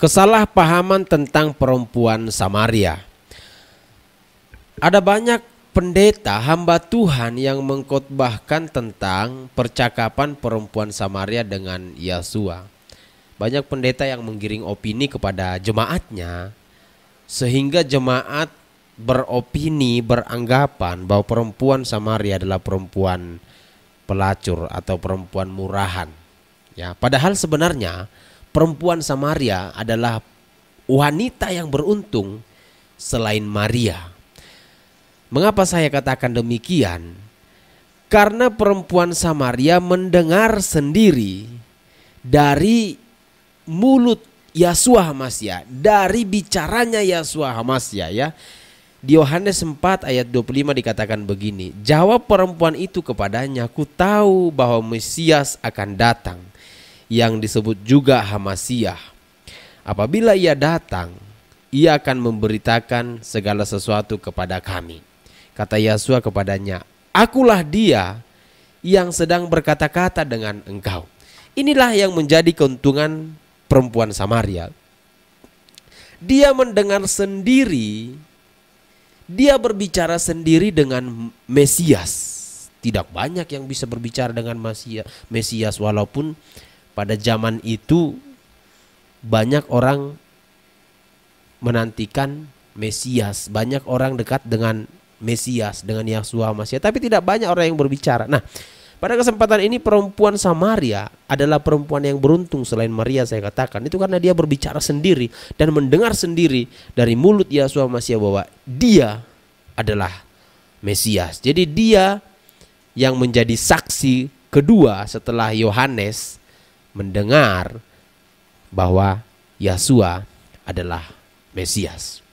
Kesalahpahaman tentang perempuan Samaria. Ada banyak pendeta hamba Tuhan yang mengkhotbahkan tentang percakapan perempuan Samaria dengan Yesua. Banyak pendeta yang menggiring opini kepada jemaatnya, sehingga jemaat beropini, beranggapan bahwa perempuan Samaria adalah perempuan pelacur atau perempuan murahan. Ya, padahal sebenarnya perempuan Samaria adalah wanita yang beruntung selain Maria. Mengapa saya katakan demikian? Karena perempuan Samaria mendengar sendiri dari mulut Yeshua Hamasya, dari bicaranya Yeshua Hamasya, ya. Di Yohanes 4 ayat 25 dikatakan begini, jawab perempuan itu kepadanya, ku tahu bahwa Mesias akan datang, yang disebut juga Hamasyah. Apabila ia datang, ia akan memberitakan segala sesuatu kepada kami. Kata Yeshua kepadanya, akulah dia yang sedang berkata-kata dengan engkau. Inilah yang menjadi keuntungan perempuan Samaria. Dia mendengar sendiri, dia berbicara sendiri dengan Mesias. Tidak banyak yang bisa berbicara dengan Mesias, walaupun pada zaman itu banyak orang menantikan Mesias, banyak orang dekat dengan Mesias, dengan Yeshua Hamasya, tapi tidak banyak orang yang berbicara. Nah, pada kesempatan ini perempuan Samaria adalah perempuan yang beruntung selain Maria, saya katakan. Itu karena dia berbicara sendiri dan mendengar sendiri dari mulut Yeshua Hamasya bahwa dia adalah Mesias. Jadi dia yang menjadi saksi kedua setelah Yohanes mendengar bahwa Yeshua adalah Mesias.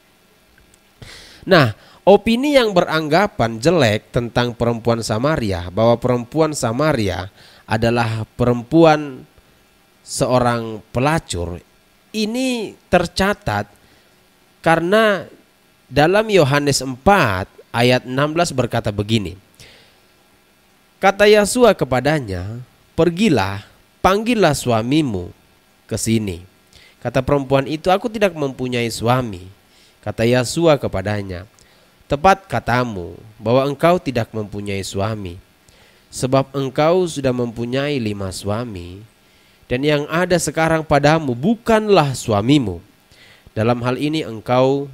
Nah, opini yang beranggapan jelek tentang perempuan Samaria, bahwa perempuan Samaria adalah perempuan seorang pelacur, ini tercatat karena dalam Yohanes 4 ayat 16 berkata begini. Kata Yeshua kepadanya, pergilah, panggillah suamimu ke sini. Kata perempuan itu, aku tidak mempunyai suami. Kata Yeshua kepadanya, tepat katamu bahwa engkau tidak mempunyai suami, sebab engkau sudah mempunyai 5 suami, dan yang ada sekarang padamu bukanlah suamimu. Dalam hal ini engkau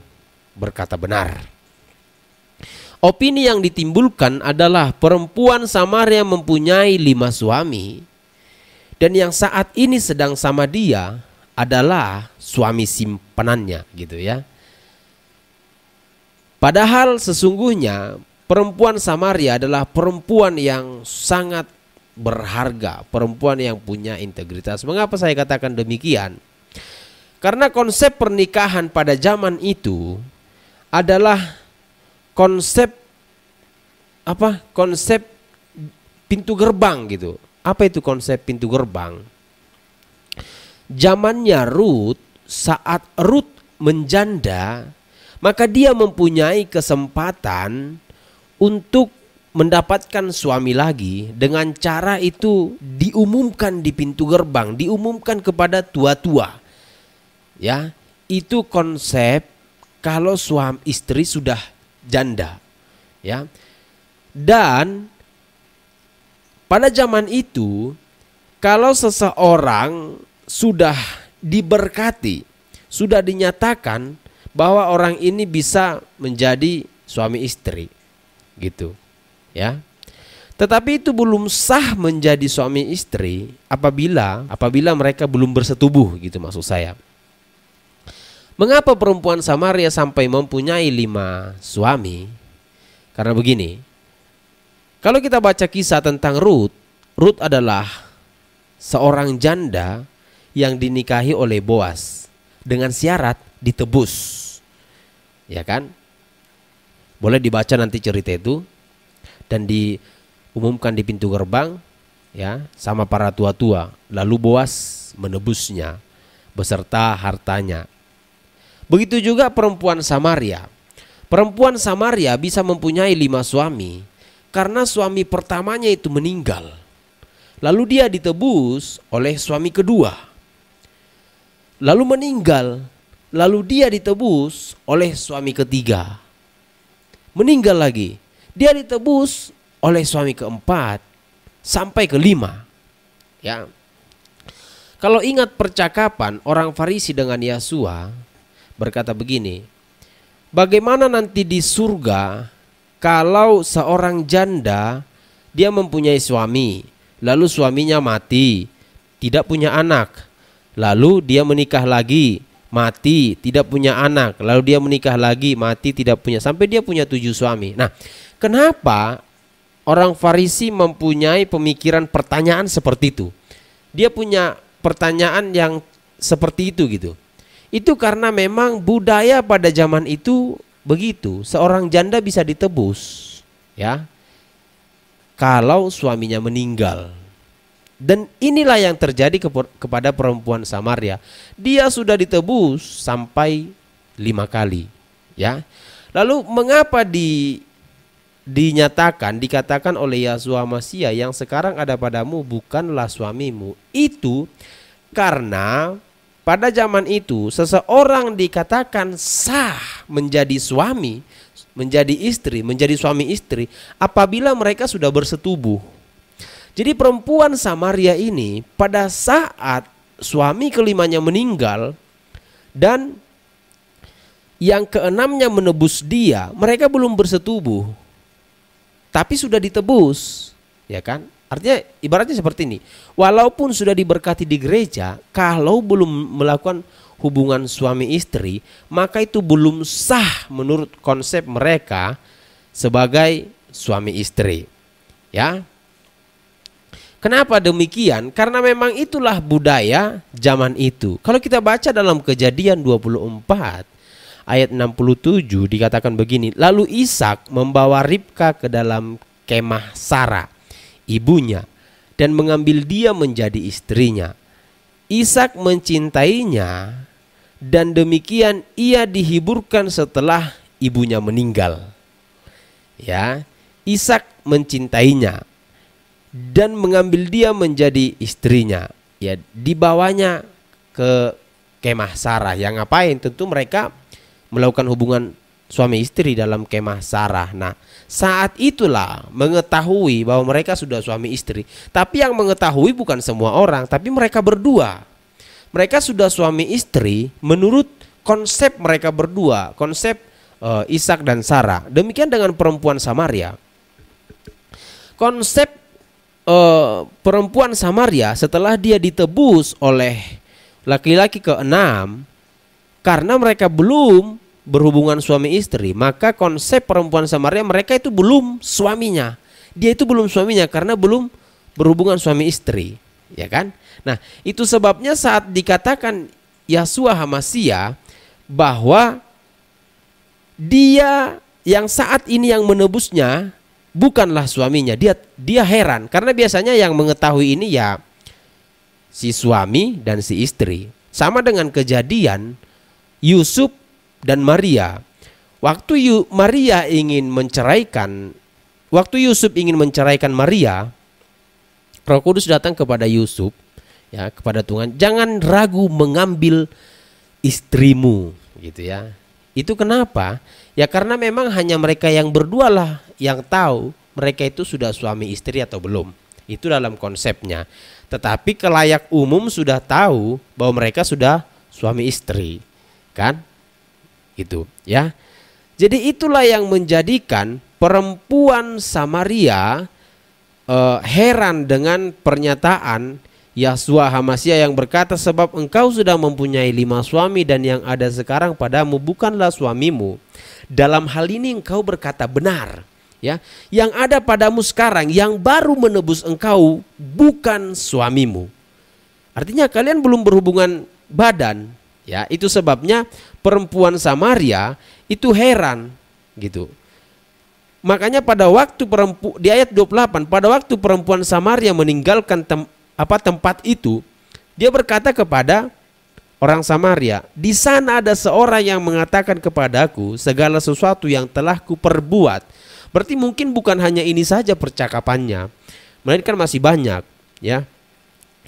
berkata benar. Opini yang ditimbulkan adalah perempuan Samaria mempunyai 5 suami, dan yang saat ini sedang sama dia adalah suami simpanannya, gitu ya. Padahal sesungguhnya perempuan Samaria adalah perempuan yang sangat berharga, perempuan yang punya integritas. Mengapa saya katakan demikian? Karena konsep pernikahan pada zaman itu adalah konsep Konsep pintu gerbang gitu. Apa itu konsep pintu gerbang? Zamannya Rut, saat Rut menjanda, maka dia mempunyai kesempatan untuk mendapatkan suami lagi. Dengan cara itu diumumkan di pintu gerbang, diumumkan kepada tua-tua. Ya, itu konsep kalau suami istri sudah janda. Ya. Dan pada zaman itu, kalau seseorang sudah diberkati, sudah dinyatakan bahwa orang ini bisa menjadi suami istri, gitu, ya. Tetapi itu belum sah menjadi suami istri apabila mereka belum bersetubuh, gitu maksud saya. Mengapa perempuan Samaria sampai mempunyai 5 suami? Karena begini. Kalau kita baca kisah tentang Rut, Rut adalah seorang janda yang dinikahi oleh Boas dengan syarat ditebus. Ya kan? Boleh dibaca nanti cerita itu dan diumumkan di pintu gerbang, ya, sama para tua-tua. Lalu Boas menebusnya beserta hartanya. Begitu juga perempuan Samaria. Perempuan Samaria bisa mempunyai 5 suami karena suami pertamanya itu meninggal. Lalu dia ditebus oleh suami kedua. lalu meninggal, lalu dia ditebus oleh suami ketiga. Meninggal lagi, dia ditebus oleh suami keempat sampai kelima. Ya. Kalau ingat percakapan orang Farisi dengan Yesua, berkata begini, bagaimana nanti di surga kalau seorang janda dia mempunyai suami, lalu suaminya mati, tidak punya anak, lalu dia menikah lagi, mati, tidak punya anak, lalu dia menikah lagi, mati, tidak punya, sampai dia punya 7 suami. Nah, kenapa orang Farisi mempunyai pemikiran pertanyaan seperti itu? Dia punya pertanyaan yang seperti itu gitu. Itu karena memang budaya pada zaman itu begitu. Seorang janda bisa ditebus, ya, kalau suaminya meninggal. Dan inilah yang terjadi kepada perempuan Samaria. Dia sudah ditebus sampai 5 kali, ya. Lalu mengapa dikatakan oleh Yeshua Mashiach, yang sekarang ada padamu bukanlah suamimu? Itu karena pada zaman itu seseorang dikatakan sah menjadi suami, menjadi istri, menjadi suami istri apabila mereka sudah bersetubuh. Jadi perempuan Samaria ini pada saat suami kelimanya meninggal dan yang keenamnya menebus dia, mereka belum bersetubuh, tapi sudah ditebus, ya kan? Artinya ibaratnya seperti ini. Walaupun sudah diberkati di gereja, kalau belum melakukan hubungan suami istri, maka itu belum sah menurut konsep mereka sebagai suami istri. Ya. Kenapa demikian? Karena memang itulah budaya zaman itu. Kalau kita baca dalam Kejadian 24 ayat 67 dikatakan begini, lalu Ishak membawa Ribka ke dalam kemah Sara ibunya dan mengambil dia menjadi istrinya. Ishak mencintainya dan demikian ia dihiburkan setelah ibunya meninggal. Ya, Ishak mencintainya dan mengambil dia menjadi istrinya. Ya, dibawanya ke kemah Sarah. Yang ngapain? Tentu mereka melakukan hubungan suami istri dalam kemah Sarah. Nah, saat itulah mengetahui bahwa mereka sudah suami istri. Tapi yang mengetahui bukan semua orang, tapi mereka berdua. Mereka sudah suami istri menurut konsep mereka berdua, konsep Ishak dan Sarah. Demikian dengan perempuan Samaria. Konsep perempuan Samaria setelah dia ditebus oleh laki-laki keenam, karena mereka belum berhubungan suami istri, maka konsep perempuan Samaria mereka itu belum suaminya. Dia itu belum suaminya karena belum berhubungan suami istri, ya kan? Nah, itu sebabnya saat dikatakan Yeshua HaMashiach bahwa dia yang saat ini yang menebusnya bukanlah suaminya, dia heran karena biasanya yang mengetahui ini ya si suami dan si istri. Sama dengan kejadian Yusuf dan Maria. Waktu Yusuf ingin menceraikan Maria, Roh Kudus datang kepada Yusuf, ya, kepada Tuhan, jangan ragu mengambil istrimu, gitu ya. Itu kenapa? Ya karena memang hanya mereka yang berdua lah yang tahu mereka itu sudah suami istri atau belum. Itu dalam konsepnya. Tetapi kelayak umum sudah tahu bahwa mereka sudah suami istri, kan? Gitu ya. Jadi itulah yang menjadikan perempuan Samaria heran dengan pernyataan Yeshua HaMashiach yang berkata, sebab engkau sudah mempunyai 5 suami dan yang ada sekarang padamu bukanlah suamimu. Dalam hal ini engkau berkata benar, ya. Yang ada padamu sekarang yang baru menebus engkau bukan suamimu. Artinya kalian belum berhubungan badan, ya. Itu sebabnya perempuan Samaria itu heran, gitu. Makanya pada waktu di ayat 28, pada waktu perempuan Samaria meninggalkan tempat itu, dia berkata kepada orang Samaria, di sana ada seorang yang mengatakan kepadaku segala sesuatu yang telah kuperbuat. Berarti mungkin bukan hanya ini saja percakapannya, melainkan masih banyak, ya.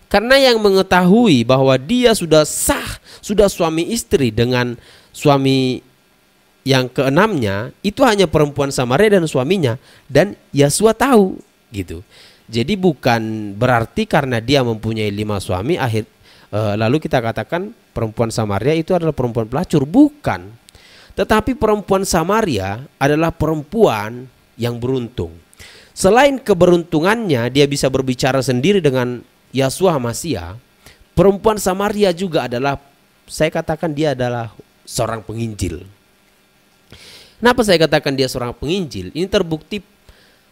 Karena yang mengetahui bahwa dia sudah sah, sudah suami istri dengan suami yang keenamnya, itu hanya perempuan Samaria dan suaminya, dan Yosua tahu gitu. Jadi bukan berarti karena dia mempunyai 5 suami lalu kita katakan perempuan Samaria itu adalah perempuan pelacur, bukan. Tetapi perempuan Samaria adalah perempuan yang beruntung. Selain keberuntungannya dia bisa berbicara sendiri dengan Yosua Hamasia, perempuan Samaria juga adalah, saya katakan dia adalah seorang penginjil. Kenapa saya katakan dia seorang penginjil? Ini terbukti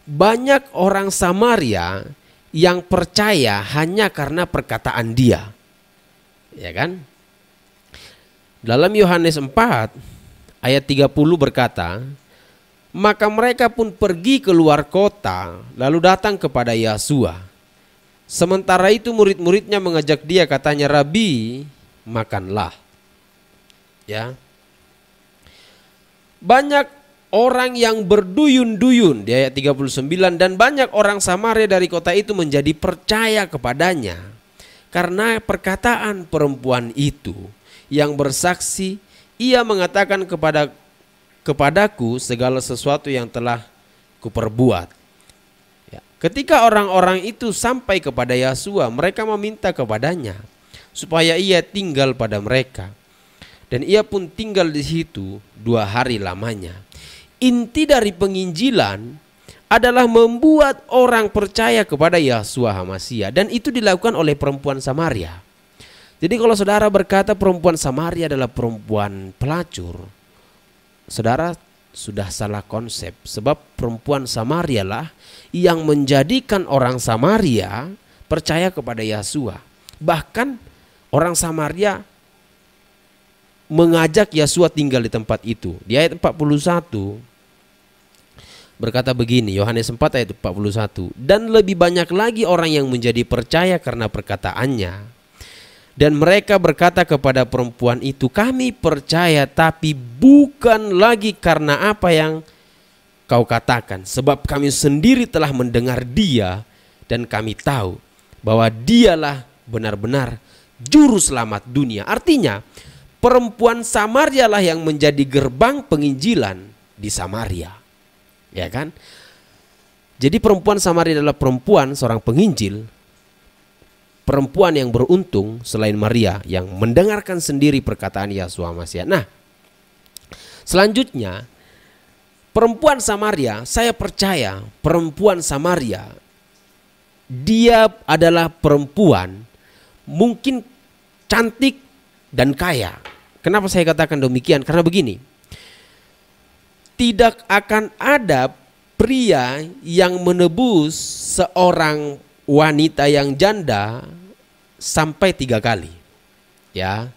banyak orang Samaria yang percaya hanya karena perkataan dia. Ya kan? Dalam Yohanes 4 ayat 30 berkata, maka mereka pun pergi keluar kota lalu datang kepada Yosua. Sementara itu murid-muridnya mengajak dia, katanya, Rabi, makanlah. Ya. Banyak orang yang berduyun-duyun di ayat 39, dan banyak orang Samaria dari kota itu menjadi percaya kepadanya karena perkataan perempuan itu yang bersaksi, ia mengatakan kepadaku segala sesuatu yang telah kuperbuat. Ketika orang-orang itu sampai kepada Yosua, mereka meminta kepadanya supaya ia tinggal pada mereka. Dan ia pun tinggal di situ 2 hari lamanya. Inti dari penginjilan adalah membuat orang percaya kepada Yosua Hamasia, dan itu dilakukan oleh perempuan Samaria. Jadi kalau saudara berkata perempuan Samaria adalah perempuan pelacur, saudara sudah salah konsep, sebab perempuan Samaria lah yang menjadikan orang Samaria percaya kepada Yosua. Bahkan orang Samaria mengajak Yosua tinggal di tempat itu. Di ayat 41 berkata begini, Yohanes 4 ayat 41, dan lebih banyak lagi orang yang menjadi percaya karena perkataannya. Dan mereka berkata kepada perempuan itu, kami percaya tapi bukan lagi karena apa yang kau katakan, sebab kami sendiri telah mendengar dia dan kami tahu bahwa dialah benar-benar juru selamat dunia. Artinya perempuan Samaria lah yang menjadi gerbang penginjilan di Samaria. Ya kan? Jadi perempuan Samaria adalah perempuan seorang penginjil, perempuan yang beruntung selain Maria yang mendengarkan sendiri perkataan Yosua Hamasia. Nah, selanjutnya perempuan Samaria, saya percaya perempuan Samaria dia adalah perempuan mungkin cantik dan kaya. Kenapa saya katakan demikian? Karena begini, tidak akan ada pria yang menebus seorang wanita yang janda sampai 3 kali. Ya,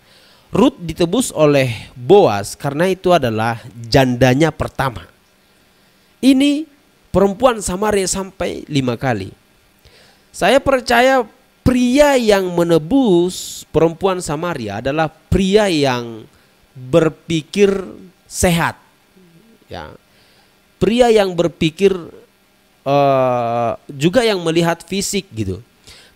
Rut ditebus oleh Boas karena itu adalah jandanya pertama. Ini perempuan Samaria sampai 5 kali. Saya percaya pria yang menebus perempuan Samaria adalah pria yang berpikir sehat. Ya, pria yang berpikir juga yang melihat fisik gitu.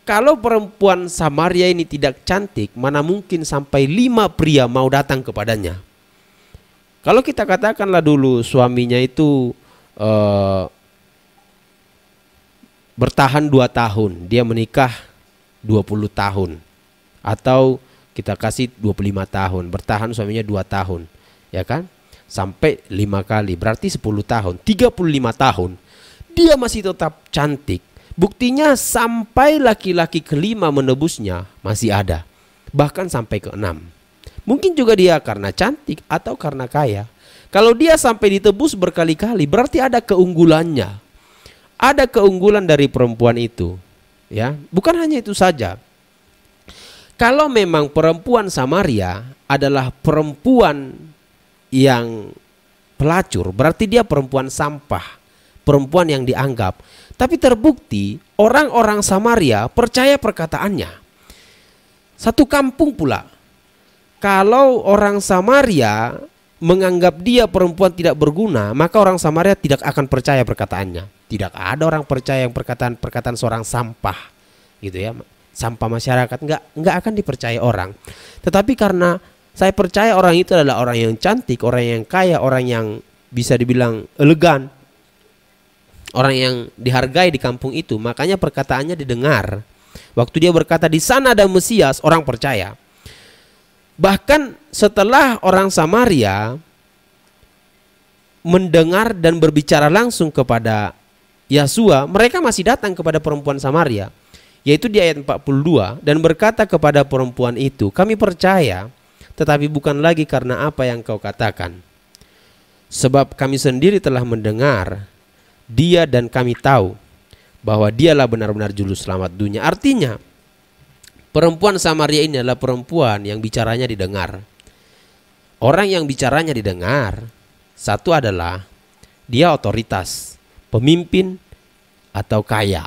Kalau perempuan Samaria ini tidak cantik, mana mungkin sampai 5 pria mau datang kepadanya. Kalau kita katakanlah dulu suaminya itu bertahan 2 tahun, dia menikah 20 tahun, atau kita kasih 25 tahun, bertahan suaminya 2 tahun, ya kan? Sampai 5 kali, berarti 10 tahun, 35 tahun. Dia masih tetap cantik. Buktinya sampai laki-laki kelima menebusnya masih ada. Bahkan sampai ke-6. Mungkin juga dia karena cantik atau karena kaya. Kalau dia sampai ditebus berkali-kali, berarti ada keunggulannya. Ada keunggulan dari perempuan itu. Ya, bukan hanya itu saja. Kalau memang perempuan Samaria adalah perempuan yang pelacur, berarti dia perempuan sampah, perempuan yang dianggap. Tapi terbukti orang-orang Samaria percaya perkataannya. Satu kampung pula, kalau orang Samaria menganggap dia perempuan tidak berguna, maka orang Samaria tidak akan percaya perkataannya. Tidak ada orang percaya yang perkataan seorang sampah, gitu ya. sampah masyarakat, nggak akan dipercaya orang. Tetapi karena saya percaya orang itu adalah orang yang cantik, orang yang kaya, orang yang bisa dibilang elegan, orang yang dihargai di kampung itu, makanya perkataannya didengar. Waktu dia berkata di sana ada Mesias, orang percaya. Bahkan setelah orang Samaria mendengar dan berbicara langsung kepada Yesua, mereka masih datang kepada perempuan Samaria, yaitu di ayat 42, dan berkata kepada perempuan itu, kami percaya, tetapi bukan lagi karena apa yang kau katakan. Sebab kami sendiri telah mendengar dia dan kami tahu bahwa dialah benar-benar juru selamat dunia. Artinya perempuan Samaria ini adalah perempuan yang bicaranya didengar. Orang yang bicaranya didengar, satu adalah dia otoritas, pemimpin atau kaya,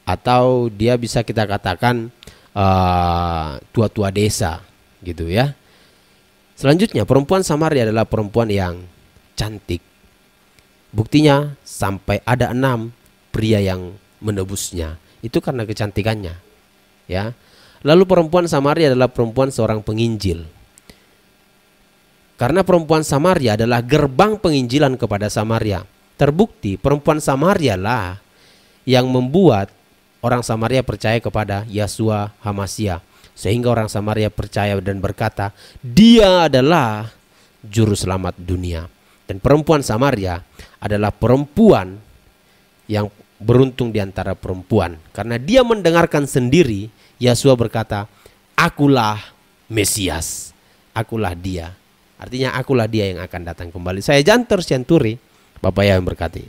atau dia bisa kita katakan tua-tua desa gitu ya. Selanjutnya perempuan Samaria adalah perempuan yang cantik. Buktinya sampai ada 6 pria yang menebusnya. Itu karena kecantikannya. Ya. Lalu perempuan Samaria adalah perempuan seorang penginjil. Karena perempuan Samaria adalah gerbang penginjilan kepada Samaria. Terbukti perempuan Samaria lah yang membuat orang Samaria percaya kepada Yeshua HaMasyiah. Sehingga orang Samaria percaya dan berkata, dia adalah juru selamat dunia. Dan perempuan Samaria adalah perempuan yang beruntung di antara perempuan. Karena dia mendengarkan sendiri Yeshua berkata, akulah Mesias, akulah dia. Artinya akulah dia yang akan datang kembali. Saya Jantor Sianturi, Bapak yang berkati.